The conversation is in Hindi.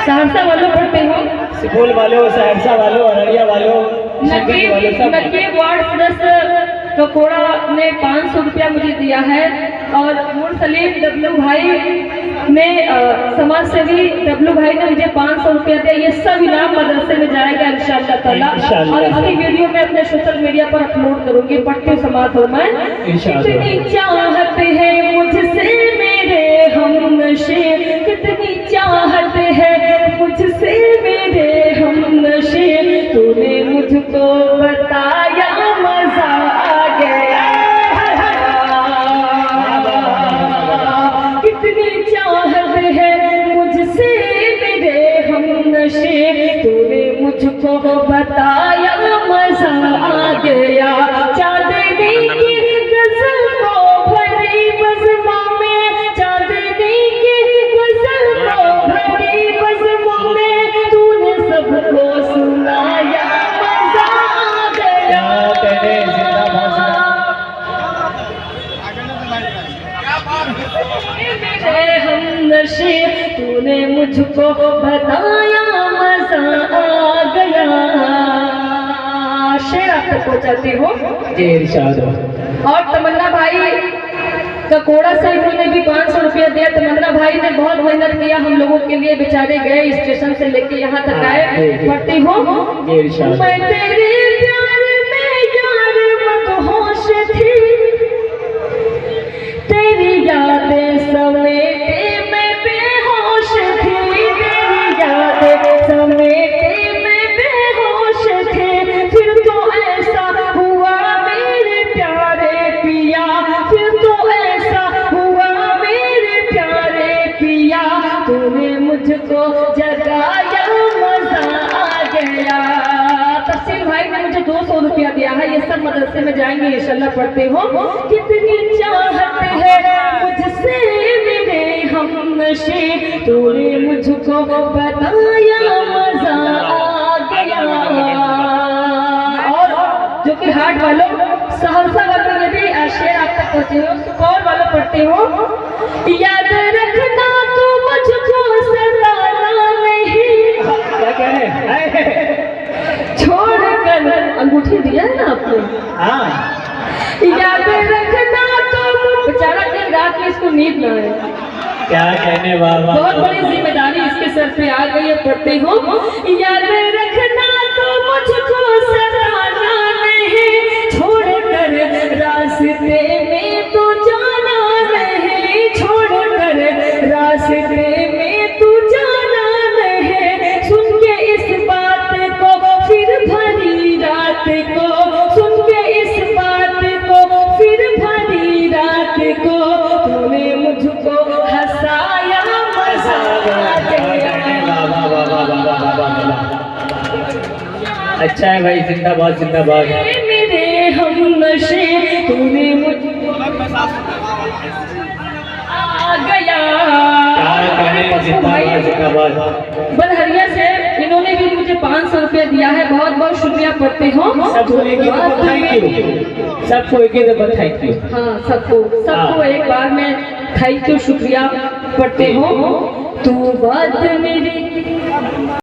सहरसा वालों पढ़ते हो, सुपौल वालों, सहरसा वालों, अररिया वालों, नकीब वार्ड सदस्य ककोड़ा ने 500 रुपया मुझे दिया है, और मुरसलीम डब्लू भाई ने समाज सेवी डब्लू भाई ने मुझे 500 रुपया दिया। ये सब इनाम मदरसे में जाएगा इंशाअल्लाह ताला, और इसकी वीडियो में अपने सोशल मीडिया पर अपलोड करूंगी। पढ़ते समाज हो मैं, कितनी चाहत है मुझसे मेरे हमनशे, कितनी चाहत है मुझसे मेरे हमनशे, तूने मुझको बताया मजा आ गया। कितनी चाहत है मुझसे मेरे हमनशे, तूने मुझको बताया मजा आ गया। चांदनी की गजल को भरी बज़्मा में, चांदनी की गजल को भरी बज़्मा में, तूने सबको सुनाया मजा आ गया। मेरे हमनशे, तूने मुझको बताया मजा आ गया। शेर आप तक पहुँचाती हो जी इरशाद। और तमन्ना भाई ककोड़ा से इन्होंने भी 500 रुपया दिया। तमन्ना भाई ने बहुत मेहनत किया हम लोगों के लिए, बेचारे गए स्टेशन से लेके यहाँ तक आए। पढ़ती हो, मैं तेरे प्यार में यार मदहोश थी, तेरी यादें समेटे मैं बेहोश थी, तेरी यादें समेटे मैं बेहोश थी। फिर तो ऐसा हुआ मेरे प्यारे पिया, फिर तो ऐसा हुआ मेरे प्यारे पिया, तूने मुझको जगाया मजा आ गया। तफसील भाई ने मुझे 200 रुपया दिया है। ये सब मदरसे में जाएंगे इंशाल्लाह। पढ़ते हो, कितनी चाहत है मुझसे मेरे हमनशे, तूने मुझको बताया मजा आ गया। और जो कि हाट वालों, सहरसा वालों ने भी शेर आप तक पहुंचे हो। सुपौल वालों पढ़ते हो, याद रखना तू मुझको सताना नहीं, क्या कह रहे? छोड़ कर अंगूठी दिया है ना आपने, हाँ, याद रखना तो। बेचारा दिन रात में इसको नींद ना है, क्या कहने बाबा। बहुत बड़ी जिम्मेदारी इसके सर पे आ गई है। पढ़ते हो, याद रखना तो मुझको सताना नहीं, छोड़ कर रास्ते में तो जाना नहीं, छोड़ कर रास्ते में तू जाना नहीं। सुन के इस बात को फिर भरी रात को, सुन के इस बात को फिर भरी रात को, तूने मुझको हंसाया मजा आ गया। अच्छा है भाई, जिंदाबाद जिंदाबाद। मेरे हमनशे, तूने मुझको आ गया। जिंदाबाद जिंदाबाद। बलहरिया से इन्होंने भी मुझे 500 रुपया दिया है, बहुत बहुत शुक्रिया। पढ़ते हो, सबको एक ही दफा थैंक यू, सबको एक ही दफा थैंक यू। हाँ, सबको एक बार में थैंक यू, शुक्रिया। पढ़ते हो, तू बात मेरी